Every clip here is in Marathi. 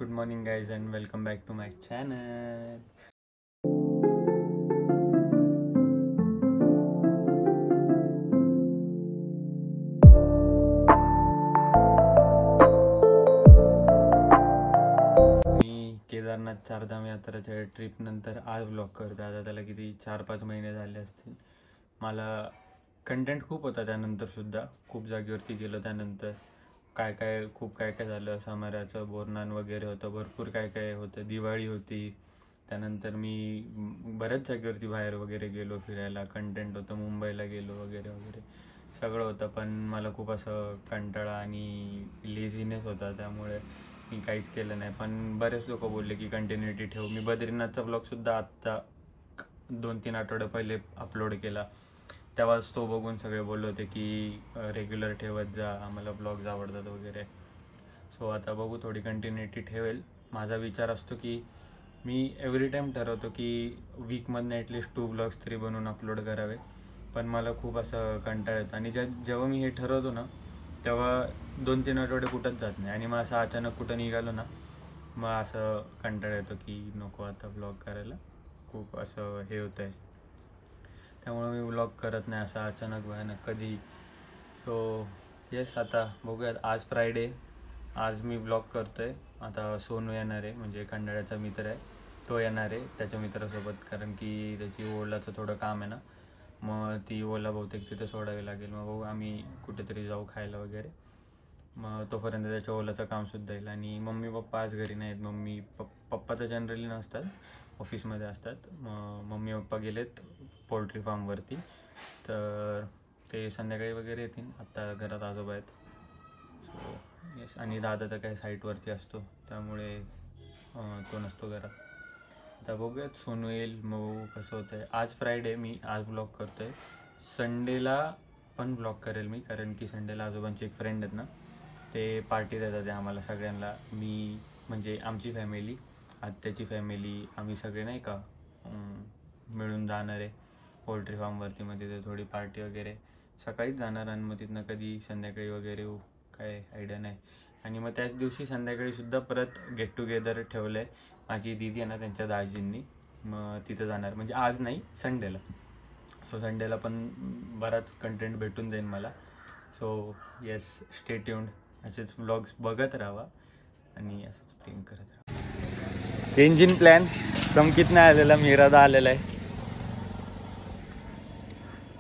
Good morning guys and welcome back to my channel. मी केदारनाथ चारधाम यात्राच्या ट्रिप नंतर आज ब्लॉग करतो. आता त्याला किती 4-5 महिने झाले असतील. मला कंटेंट खूप होता त्यानंतर सुद्धा, खूप जागेवरती गेलो. त्यानंतर खूप काय झालं. समाराचं बोरनान वगैरे होतं, भरपूर काय होतं. दिवाळी होती, त्यानंतर मी बऱ्याच जागेवरती बाहेर वगैरे गेलो फिरायला. कंटेंट होतं, मुंबईला गेलो वगैरे सगळं होतं. पण मला खूप असं कंटाळा आणि लेझीनेस होता, त्यामुळे मी काहीच केलं नाही. पण बरेच लोक बोलले की कंटिन्युटी ठेव. मी बद्रीनाथचा ब्लॉगसुद्धा आत्ता 2-3 आठवडे पहिले अपलोड केला. तेव्हाच तो बघून सगळे बोलले होते की रेग्युलर ठेवत जा, आम्हाला ब्लॉग्स आवडतात वगैरे. सो आता बघू, थोडी कंटिन्युटी ठेवेल. माझा विचार असतो की मी एव्हरी टाईम ठरवतो की वीकमधनं ॲटलिस्ट 2 ब्लॉग्स तरी बनवून अपलोड करावे. पण मला खूप असं कंटाळा येतो आणि जेव्हा मी हे ठरवतो ना, तेव्हा 2-3 आठवडे कुठंच जात नाही. आणि मग असं अचानक कुठं निघालो ना, मग असं कंटाळा येतो की नको आता ब्लॉग करायला, खूप असं हे होतं आहे. त्यामुळे मी ब्लॉग करत नाही असं अचानक भयानक कधी. सो येस, आता बघूयात. आज फ्रायडे, आज मी ब्लॉग करतो आहे. आता सोनू येणार आहे, म्हणजे खंडाळ्याचा मित्र आहे, तो येणार आहे त्याच्या मित्रासोबत. कारण की त्याची ओलाचं थोडं काम आहे ना, मग ती ओला बहुतेक तिथे सोडावी लागेल. मग बघू, आम्ही कुठेतरी जाऊ खायला वगैरे. मग तोपर्यंत त्याच्या ओलाचं कामसुद्धा येईल. आणि मम्मी पप्पा आज घरी नाहीत. पप्पा तर जनरली नसतात, ऑफिसमध्ये असतात. मग मम्मी पप्पा गेलेत पोल्ट्री फार्मवरती, तर ते संध्याकाळी वगैरे येतील. आत्ता घरात आजोबा आहेत. So yes. आणि दादा तर काय साईटवरती असतो, त्यामुळे तो नसतो घरात. आता बघूयात, सोनू येईल मग कसं होतं आहे. आज फ्रायडे, मी आज ब्लॉग करतो आहे. संडेला पण ब्लॉग करेल मी, कारण की संडेला आजोबांचे एक फ्रेंड आहेत ना, ते पार्टी देतात आम्हाला सगळ्यांना. मी म्हणजे आमची फॅमिली, आत्याची फॅमिली, आम्ही सगळे नाही का मिळून जाणार आहे पोल्ट्री फार्मवरती. मग तिथे थोडी पार्टी वगैरे. सकाळीच जाणार आणि मग तिथनं कधी संध्याकाळी वगैरे येऊ, काय आयडिया नाही. आणि मग त्याच दिवशी संध्याकाळीसुद्धा परत गेट टुगेदर ठेवलं आहे. माझी दीदी आहे ना, त्यांच्या दाजींनी. मग तिथं जाणार, म्हणजे आज नाही, संडेला. सो संडेला पण बराच कंटेंट भेटून जाईल मला. So yes, stay tuned. असेच व्लॉग्स बघत राहा आणि असंच प्रेम करत राहा. Change in plan. समकित नाही आलेला, मिरादा आलेला आहे.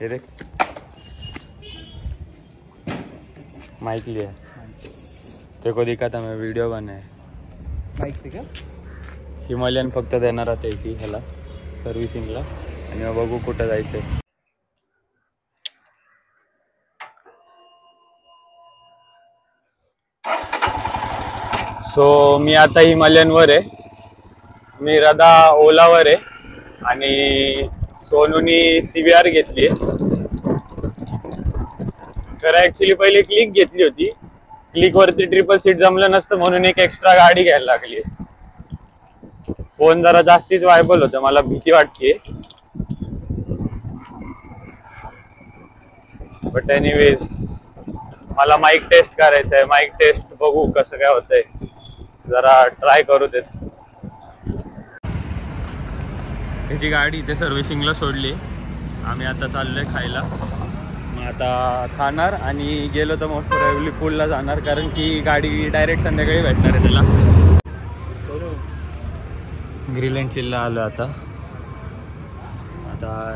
हे देख, माइक लिया, तेरे को दिखा था मैं, वीडियो बनाए बाइक से क्या. हिमालयन फक्त देणार आहे की ह्याला सर्व्हिसिंगला. आणि मग बघू कुठं जायचं आहे. सो मी आता हिमालयनवर आहे, मी राधा ओलावर आहे आणि सोनूनी CVR घेतली आहे. तर ॲक्च्युली पहिले क्लिक घेतली होती. क्लिकवरती ट्रिपल सीट जमलं नसतं म्हणून एक एक्स्ट्रा गाडी घ्यायला लागली. फोन जरा जास्तीच वायबल होतं, मला भीती वाटते. बट एनिवेज, मला माईक टेस्ट करायचं आहे. माईक टेस्ट बघू कसं काय होतंय, जरा ट्राय करू देत. त्याची गाडी इथे सर्व्हिसिंगला सोडली. आम्ही आता चाललोय खायला. मग आता खाणार आणि गेलो तर मोस्ट प्रोबॅबली पूलला जाणार, कारण की गाडी डायरेक्ट संध्याकाळी भेटणार आहे त्याला. ग्रिल अँड चिलला आलो आता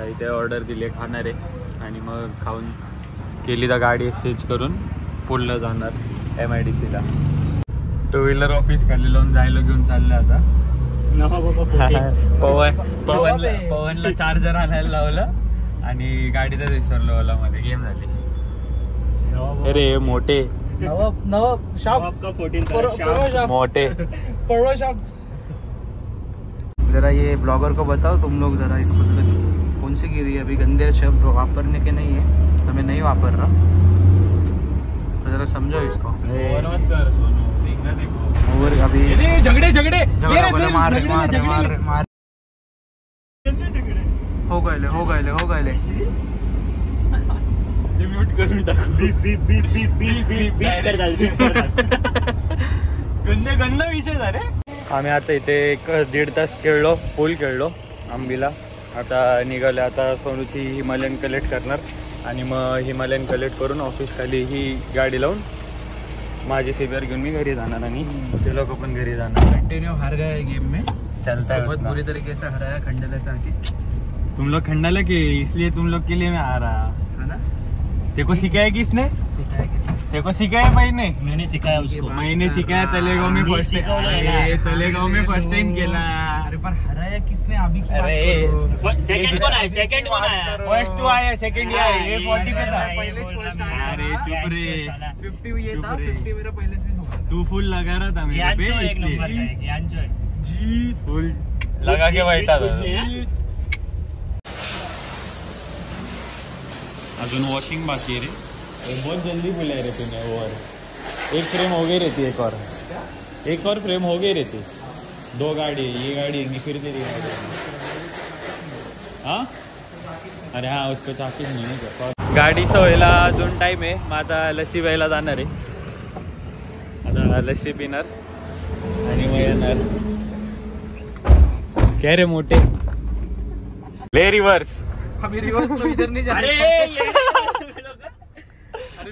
इथे ऑर्डर दिली, खाणार आहे. आणि मग खाऊन केली तर गाडी एक्सचेंज करून पूलला जाणार, MIDCला. 2 व्हीलर ऑफिस खाली लावून जायला घेऊन चाललं आता. पवनला चार्जर आणायला लावलं आणि गाडीतच विसरलो. ओला मध्ये गेम झाली. अरे मोठे मोठे. जरा ये ब्लॉगर को बताओ तुम लोग जरा, इसको कौन सी गिरी है. अभी गंदे शब्द वापरने के नहीं है, तो मैं नहीं वापर रहा. तो जरा समझो इसको. और अभी झगड़े मार हो गए. म्यूट करून टाकू. गंदा विषय झाले. आम्ही आता इथे 1-1.5 तास खेळलो, पूल खेळलो आंबीला. आता निघाले, आता सोनूची हिमालयन कलेक्ट करणार आणि मग हिमालयन कलेक्ट करून ऑफिस खाली ही गाडी लावून माझे सीबीआर घेऊन मी घरी जाणार आणि ते लोक पण घरी जाणार. कंटिन्यू हार गए गेम में, चलता बहुत बुरी तरीके से हराया खंडले से आके. तुम लोग खंडाला के इसलिए तुम लोग के लिए मैं आ रहा. है ना, तेको सिखाया किसने? सिखाया किसने? तेको सिखाया भाई ने? मैंने सिखाया उसको. मैंने सिखाया तलेगांव में फर्स्ट तलेगांव में फर्स्ट टाइम केला. अरे पर हराया किसने अभी की अरे सेकंड कौन आया? सेकंड कौन आया? फर्स्ट तू आया, सेकंड ये आया, ये 40 पे था. पहले फर्स्ट आया. अरे चुप रे, 50 ये था, चुप रे. 50 मेरा पहले से होगा. तू फुल लगा रहा था मेरे ज्ञान पे जो एक नंबर का इसलिए. है, ज्ञान जो है. जीत फुल लगा के बैठा कुछ था. नहीं है. अजून वॉशिंग बाकी है रे. बहुत जल्दी बुलाए रे तूने. ओवर एक फ्रेम हो गई रहती, एक और फ्रेम हो गई रहती. 2 गाड़ी, ये गाड़ी फिर तेरी गाड़ी. हाँ अरे हाँ, उसको चाकीच नहीं का. गाडीचं व्हायला अजून टाईम आहे. मग आता लस्सी व्हायला जाणार आहे. आता लस्सी पिणार आणि मग येणार. काय रे मोठे ले रिवर्स. अभी रिवर्स लो, इधर नहीं जाना.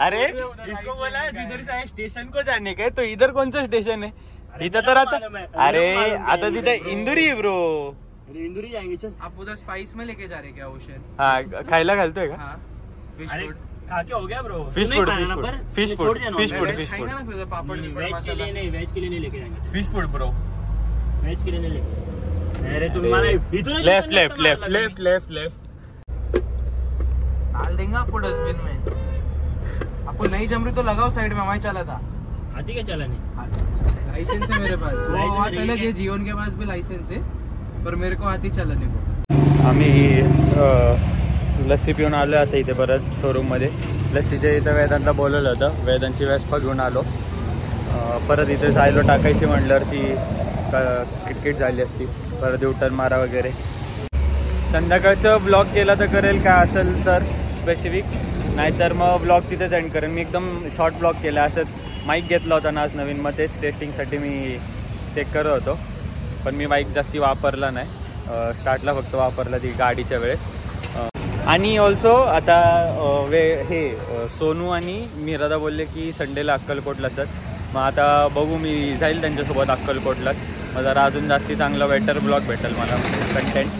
अरे इसको बोला जिधर से आए स्टेशन को जाने का है, तो इधर कौन सा स्टेशन है? इधर तर आता. अरे आता तिथं इंदुरी आहे ब्रो. इंदुरी जाएंगे. चल. आप उधर स्पाइस में लेके जा रहे क्या ओशन? हा खायला घालतोय का? हाँ, फिश अरे फूड. खा के हो गया ब्रो. फिश तू नहीं फूड, खाना फिश ना फूड, पर? फिश तूने फूड, छोड़ दिया ना फिश मैं फूड, वेज फिश खाएगा फूड, ना फिर पापड़ वेज के लिए नहीं, वेज के लिए नहीं लेके जाएंगे. Fish food bro. वेज के लिए नहीं लेके. अरे तुम माना इतना left left left left left left. डाल देंगे आपको डस्टबिन में. आपको नहीं जम रही तो लगाओ साइड में, वहीं चला था. आती क्या चला नहीं. लाइसेंस है मेरे पास. वो लाइसेंस बात नहीं अलग है. है, जीवन के पास भी लाइसेंस है, पर मेरे को आती चलाने को. आम्ही लस्सी पिऊन आलो आता इथे परत शोरूममध्ये. लस्सीच्या इथं वेदांतला बोलवलं होतं. वेदांची वेस्पा घेऊन आलो. परत इथे सायलो टाकायची म्हणल्यावरती किटकिट झाली असती. परत युटर्न मारा वगैरे. संध्याकाळचं ब्लॉग केला तर करेल काय असेल तर स्पेसिफिक, नाहीतर मग ब्लॉग तिथेच एंड करेन. मी एकदम शॉर्ट ब्लॉग केला. असंच माईक घेतला होता ना आज नवीन, मग तेच टेस्टिंगसाठी मी चेक करत होतो. पण मी माईक जास्ती वापरला नाही. स्टार्टला फक्त वापरला ती गाडीच्या वेळेस. आणि ऑल्सो आता सोनू आणि मीरादा बोलले की संडेला अक्कलकोटलाच. मग आता बघू, मी जाईल त्यांच्यासोबत अक्कलकोटलाच. मग जरा अजून जास्ती चांगला बेटर ब्लॉग भेटेल मला कंटेंट.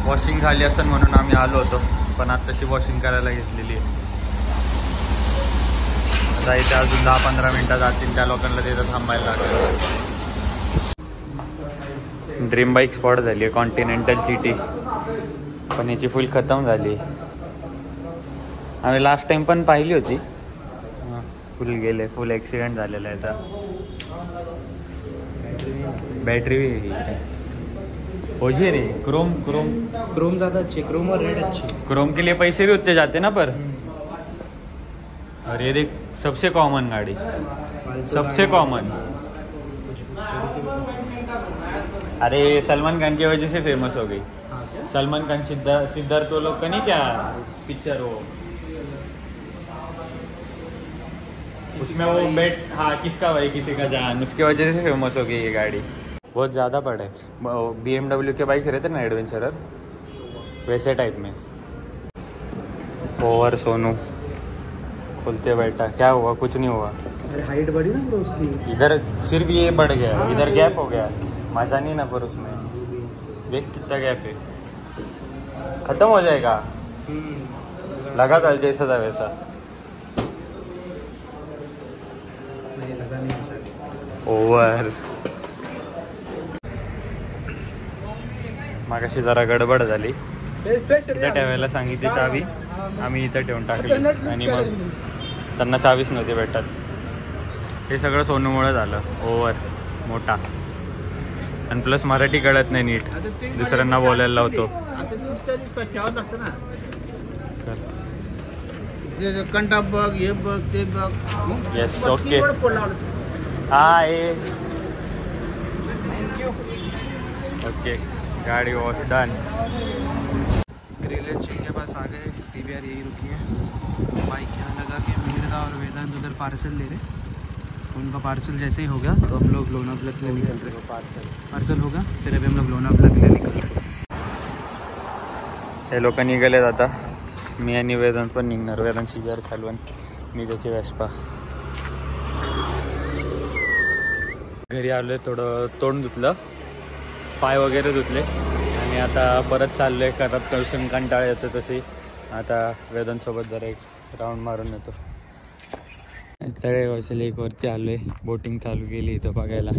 वॉशिंग झाली असेल म्हणून आम्ही आलो होतो, पण आत्ताशी वॉशिंग करायला घेतलेली आहे. आता इथे अजून 10-15 मिनटं जातील. त्या लोकांना तिथं थांबायला लागेल. ड्रीम बाईक स्पॉट झाली आहे कॉन्टिनेंटल GT, पण याची फुल खतम झाली. आम्ही लास्ट टाइम पण पाहिली होती. फुल गेले, फुल ॲक्सिडेंट झालेला आहे. याचा बॅटरी हो जी रे. क्रोम ज्यादा अच्छी, क्रोम और रेड अच्छी. क्रोम के लिए पैसे भी उतने जाते ना पर. और ये देख सबसे कॉमन गाड़ी, सबसे कॉमन. अरे सलमान खान की वजह से फेमस हो गई. सलमान खान सिद्धार्थ वो लोग का नहीं क्या पिक्चर वो, उसमें वो बेट हाँ किसका भाई किसी का जान, उसकी वजह से फेमस हो गई ये गाड़ी. बहुत ज़्यादा पड़े. BMW के बाइक रहते ना एडवेंचरर, वैसे टाइप में. ओवर सोनू खोलते बैठा. क्या हुआ? कुछ नहीं हुआ. अरे हाइट बढ़ी ना ब्रो उसकी. इधर सिर्फ ये बढ़ गया, इधर गैप हो गया. मज़ा नहीं ना पर उसमें. देख कितना गैप है. ख़त्म हो जाएगा. लगा था जैसा था वैसा. नहीं लगा नहीं. ओवर. मागाशी जरा गडबड झाली. इथं ठेवायला सांगितली चावी, आम्ही इथं ठेवून टाकली आणि मग त्यांना चावीच नव्हती भेटत. हे सगळं सोनूमुळे झालं. ओव्हर मोठा. आणि प्लस मराठी कळत नाही नीट, दुसऱ्यांना बोलायला लावतो. कंटा बघ, हे बघ, ते बघ. Yes okay. हाँ ये ओके. गाड़ी वॉश डन. ग्रिलेज के पास आ गए. CBR यही रुकी है. बाइक यहाँ लगा के मीरदा और वेदांत उधर पार्सल ले रहे. तो उनका पार्सल जैसे ही होगा तो हम लोग लोनावला के लिए निकल रहे हैं। पार्सल होगा फिर अभी हम लोग लोनावला के लिए निकल रहे हैं। हे लोक निघालेत आता. मी आणि वेदांत पण निघणार. वेदांत CBR चालवण, मी त्याची वेस्पा. घरी आलोय, थोडं तोंड धुतलं, पाय वगैरे धुतले आणि आता परत चाललोय. घरात कळसून कंटाळा येतो तसे. आता वेदांतसोबत जरा एक राऊंड मारून येतो. तळेगावच्या लेकवरती आलोय. बोटिंग चालू केली इथं बघायला.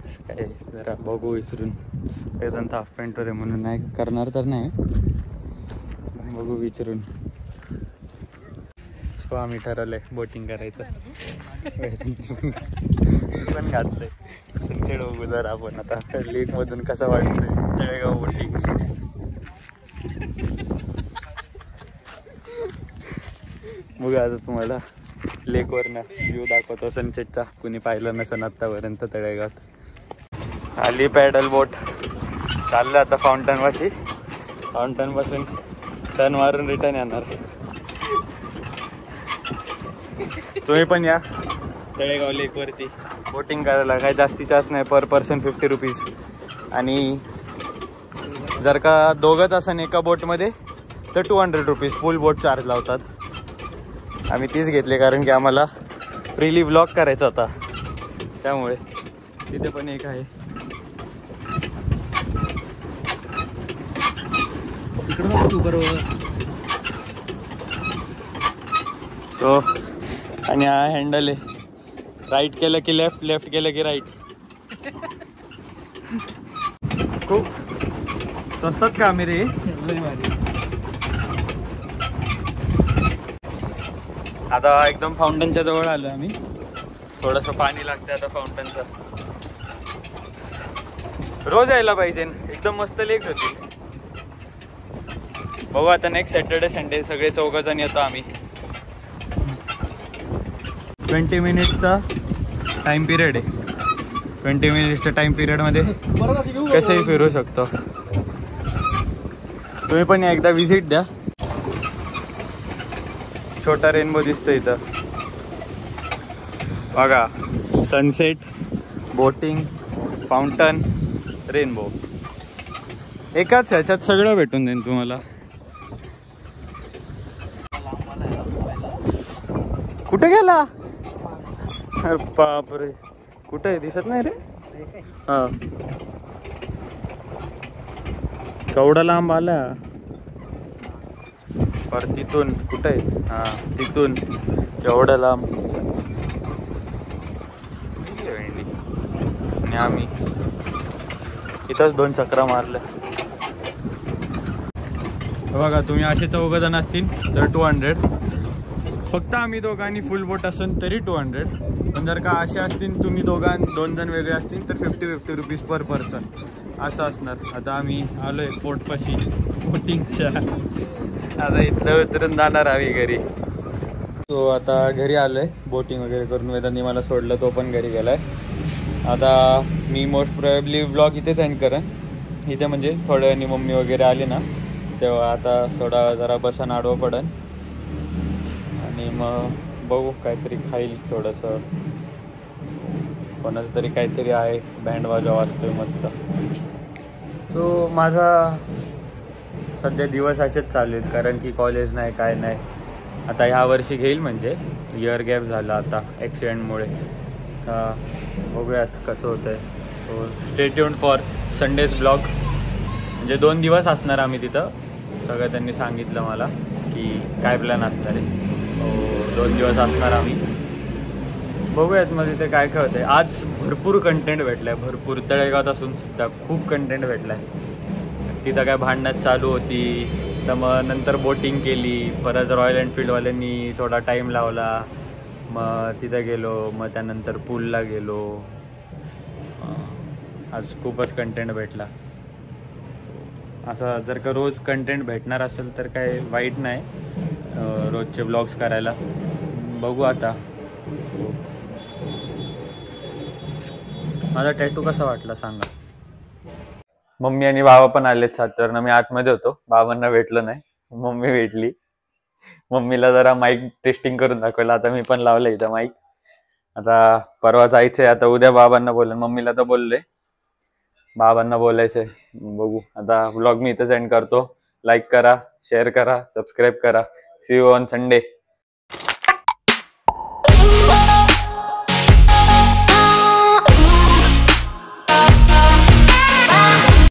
कसं काय जरा बघू विचारून. वेदांत हाफ पॅन्टवर आहे म्हणून नाही करणार तर नाही, बघू विचारून. सो आम्ही ठरवलंय बोटिंग करायचं. पण घातलंय सनसेट बघू जर आपण आता लेकमधून कसं वाटतंय तळेगाव बोटिंग. बघा आता तुम्हाला लेकवरनं व्ह्यू दाखवतो सनसेटचा. कुणी पाहिलं नसेल आत्तापर्यंत तळेगावात. आली पॅडल बोट. चाललं आता फाउंटन पाशी. फाउंटन पासून टर्न मारून रिटर्न येणार. तुम्ही पण या तळेगाव लेकवरती बोटिंग करायला. काय जास्तीत जास्त नाही, पर पर्सन 50 रुपीज. आणि जर का दोघंच असन एका बोटमध्ये तर 200 रुपीज फुल बोट चार्ज लावतात. आम्ही तीच घेतली कारण की आम्हाला फ्रीली ब्लॉग करायचा होता, त्यामुळे. तिथे पण एक आहे. तो आणि हा हँडल आहे. राईट केलं की लेफ्ट, लेफ्ट केलं की राईट. खूप स्वस्तात का आम्ही रे. आता एकदम फाउंटनच्या जवळ आलो आम्ही. थोडंसं पाणी लागतं आता फाउंटनचं. रोज यायला पाहिजे, एकदम मस्त लेक होती. बघू आता नेक्स्ट सॅटर्डे संडे सगळे 4 जण येतो आम्ही. 20 मिनिट्सचा टाइम पिरियड आहे. 20 मिनिट्सच्या टाइम पिरियडमध्ये कसंही फिरू शकतो. तुम्ही पण एकदा विजिट द्या. छोटा रेनबो दिसतो इथं बघा. सनसेट, बोटिंग, फाउंटन, रेनबो एकाच ह्याच्यात सगळं भेटून जाईल तुम्हाला. कुठे गेला? अरे बापरे, कुठे आहे दिसत नाही रे. हा केवढा लांब आला. पर तिथून कुठे आहे? हा तिथून एवढं लांब. आणि आम्ही इथंच 2 चक्रा मारल्या. बघा तुम्ही असे 4 जण असतील तर 200. फक्त आम्ही दोघांनी फुल बोट असेल तरी 200. पण जर का असे असतील तुम्ही 2 जण वेगळे असतील तर 50 रुपीज पर पर्सन असं असणार. आता आम्ही आलोय पोर्टपाशी बोटिंगच्या. आता इथं उतरून जाणार आम्ही घरी. तो आता घरी आलोय बोटिंग वगैरे करून. वेदांनी मला सोडलं, तो पण घरी गेलाय. आता मी मोस्ट प्रोबेबली ब्लॉग इथेच एंड करेन. इथे म्हणजे थोड्या वेळाने मम्मी वगैरे आली ना तेव्हा आता थोडा जरा बसन आडवं पडेल आणि मग बघू काहीतरी खाईल. थोडंसं कोणाचं तरी काहीतरी आहे, बँड वाजवा वाजतोय मस्त. सो माझा सध्या दिवस असेच चालू आहेत कारण की कॉलेज नाही काय नाही. आता ह्या वर्षी घेईल म्हणजे इयर गॅप झाला आता ॲक्सिडेंटमुळे. बघूयात कसं होतं आहे. So stay tuned for Sundays blog. म्हणजे 2 दिवस असणार आम्ही तिथं. सगळं त्यांनी सांगितलं मला की काय प्लॅन असणार आहे. 2 दिवस असणार आम्ही. बघूयात मग तिथे काय काय होतं आहे. आज भरपूर कंटेंट भेटलं आहे, भरपूर. तळेगावात असून सुद्धा खूप कंटेंट भेटला आहे. तिथं काय भांडणात चालू होती तर मग नंतर बोटिंग केली. परत रॉयल एनफिल्डवाल्यांनी थोडा टाईम लावला, मग तिथं गेलो. मग त्यानंतर पूलला गेलो. आज खूपच कंटेंट भेटला. असं जर का रोज कंटेंट भेटणार असेल तर काय वाईट नाही रोजचे ब्लॉग्स करायला. बघू आता. माझा टॅटू कसा वाटला सांगा. मम्मी आणि बाबा पण आलेत 7 मी आतमध्ये होतो. बाबांना भेटलो नाही, मम्मी भेटली. मम्मीला जरा माईक टेस्टिंग करून दाखवलं. आता मी पण लावलं इथं माईक. आता परवा जायचंय, आता उद्या बाबांना बोलले, मम्मीला तर बोलले, बाबांना बोलायचंय. बघू आता. व्लॉग मी इथं सेंड करतो. लाईक करा, शेअर करा, सबस्क्राईब करा. See you on Sunday.